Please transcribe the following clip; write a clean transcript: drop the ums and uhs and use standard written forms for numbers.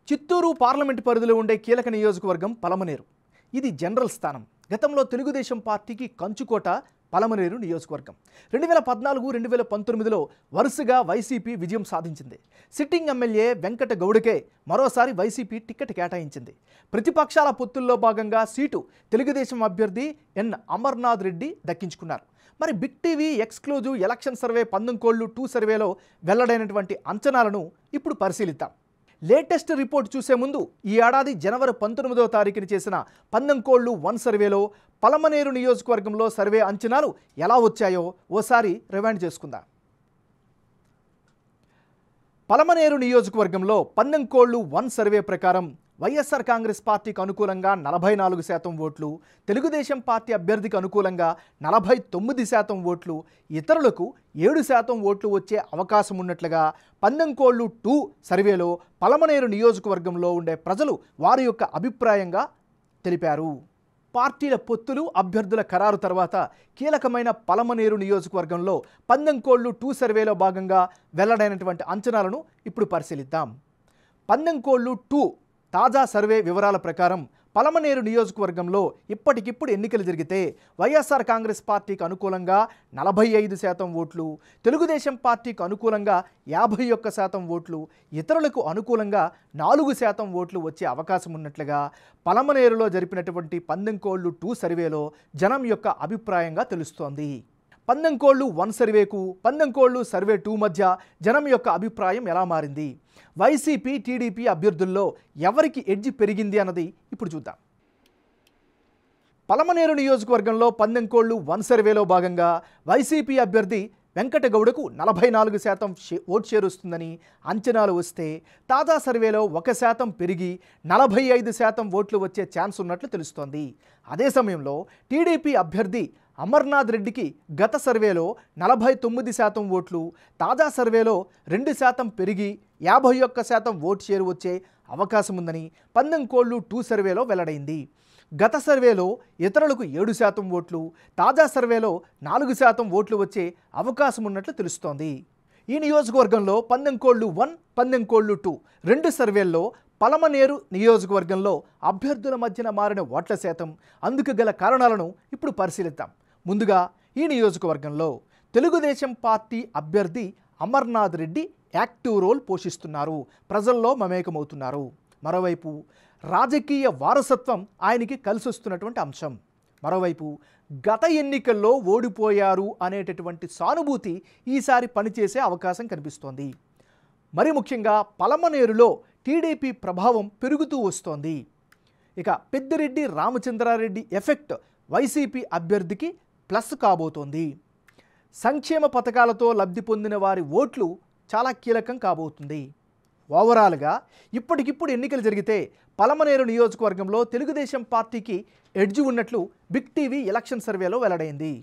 Chittoor parliament పరిధిలో ఉండే కీలక నియోజకవర్గం పలమనేరు. ఇది జనరల్ స్థానం. గతంలో తెలుగుదేశం పార్టీకి కంచుకోట పలమనేరు నియోజకవర్గం. 2014-2019లో వరుసగా వైసీపీ విజయం సాధించింది. సిట్టింగ్ ఎమ్మెల్యే వెంకట గౌడకే మరోసారి వైసీపీ టికెట్ కేటాయించింది. ప్రతిపక్షాల పొత్తుల్లో భాగంగా సీటు తెలుగుదేశం అభ్యర్థి ఎన్ అమర్నాథ్ రెడ్డి దక్కించుకున్నారు. మరి big TV exclusive election survey పందెంకోళ్లు 2 సర్వేలో వెల్లడైనటువంటి అంచనాలను ఇప్పుడు పరిశీలిద్దాం. లేటెస్ట్ రిపోర్ట్ చూసే ముందు ఈ ఏడాది జనవరి 19వ తారీఖున చేసిన పందెంకోళ్లు 1 సర్వేలో పలమనేరు నియోజకవర్గంలో సర్వే అంచనాలు ఎలా వచ్చాయో ఓసారి రివైండ్ చేసుకుందాం. పలమనేరు నియోజకవర్గంలో పందెంకోళ్లు 1 సర్వే ప్రకారం వైఎస్ఆర్ కాంగ్రెస్ పార్టీకి అనుకూలంగా 44% ఓట్లు, తెలుగుదేశం పార్టీ అభ్యర్థికి అనుకూలంగా 49% ఓట్లు, ఇతరులకు 7% ఓట్లు వచ్చే అవకాశం ఉన్నట్లుగా పందెంకోళ్లు 2 సర్వేలో పలమనేరు నియోజకవర్గంలో ఉండే ప్రజలు వారి యొక్క అభిప్రాయంగా తెలిపారు. పార్టీల పొత్తులు, అభ్యర్థుల ఖరారు తర్వాత కీలకమైన పలమనేరు నియోజకవర్గంలో పందెంకోళ్లు 2 సర్వేలో భాగంగా వెల్లడైనటువంటి అంచనాలను ఇప్పుడు పరిశీలిద్దాం. పందెంకోళ్లు 2 తాజా సర్వే వివరాల ప్రకారం పలమనేరు నియోజకవర్గంలో ఇప్పటికిప్పుడు ఎన్నికలు జరిగితే వైఎస్ఆర్ కాంగ్రెస్ పార్టీకి అనుకూలంగా 45% ఓట్లు, తెలుగుదేశం పార్టీకి అనుకూలంగా 51% ఓట్లు, ఇతరులకు అనుకూలంగా 4% ఓట్లు వచ్చే అవకాశం ఉన్నట్లుగా పలమనేరులో జరిపినటువంటి పందెంకోళ్లు 2 సర్వేలో జనం యొక్క అభిప్రాయంగా తెలుస్తోంది. పందెంకోళ్లు 1 సర్వేకు పందెంకోళ్లు సర్వే 2 మధ్య జనం యొక్క అభిప్రాయం ఎలా మారింది, వైసీపీ టీడీపీ అభ్యర్థుల్లో ఎవరికి ఎడ్జి పెరిగింది అన్నది ఇప్పుడు చూద్దాం. పలమనేరు నియోజకవర్గంలో పందెంకోళ్లు 1 సర్వేలో భాగంగా వైసీపీ అభ్యర్థి వెంకట గౌడకు 44% ఓట్ షేర్ వస్తుందని అంచనాలు వస్తే తాజా సర్వేలో 1% పెరిగి 45% ఓట్లు వచ్చే ఛాన్స్ ఉన్నట్లు తెలుస్తోంది. అదే సమయంలో టీడీపీ అభ్యర్థి అమర్నాథ్ రెడ్డికి గత సర్వేలో 49% ఓట్లు, తాజా సర్వేలో 2% పెరిగి 51% ఓట్ షేర్ వచ్చే అవకాశం ఉందని పందెంకోళ్లు 2 సర్వేలో వెల్లడైంది. గత సర్వేలో ఇతరులకు 7% ఓట్లు, తాజా సర్వేలో 4% ఓట్లు వచ్చే అవకాశం ఉన్నట్లు తెలుస్తోంది. ఈ నియోజకవర్గంలో పందెంకోళ్లు 1, పందెంకోళ్లు 2 2 సర్వేల్లో పలమనేరు నియోజకవర్గంలో అభ్యర్థుల మధ్యన మారిన ఓట్ల శాతం, అందుకు గల కారణాలను ఇప్పుడు పరిశీలిద్దాం. ముందుగా ఈ నియోజకవర్గంలో తెలుగుదేశం పార్టీ అభ్యర్థి అమర్నాథ్ రెడ్డి యాక్టివ్ రోల్ పోషిస్తున్నారు, ప్రజల్లో మమేకమవుతున్నారు. మరోవైపు రాజకీయ వారసత్వం ఆయనకి కలిసి వస్తున్నటువంటి అంశం. మరోవైపు గత ఎన్నికల్లో ఓడిపోయారు అనేటటువంటి సానుభూతి ఈసారి పనిచేసే అవకాశం కనిపిస్తోంది. మరి ముఖ్యంగా పలమనేరులో టీడీపీ ప్రభావం పెరుగుతూ వస్తోంది. ఇక పెద్దిరెడ్డి రామచంద్రారెడ్డి ఎఫెక్ట్ వైసీపీ అభ్యర్థికి ప్లస్ కాబోతోంది. సంక్షేమ పథకాలతో లబ్ధి పొందిన వారి ఓట్లు చాలా కీలకం కాబోతుంది. ఓవరాల్గా ఇప్పటికిప్పుడు ఎన్నికలు జరిగితే పలమనేరు నియోజకవర్గంలో తెలుగుదేశం పార్టీకి ఎడ్జ్ ఉన్నట్లు బిగ్ టీవీ ఎలక్షన్ సర్వేలో వెల్లడైంది.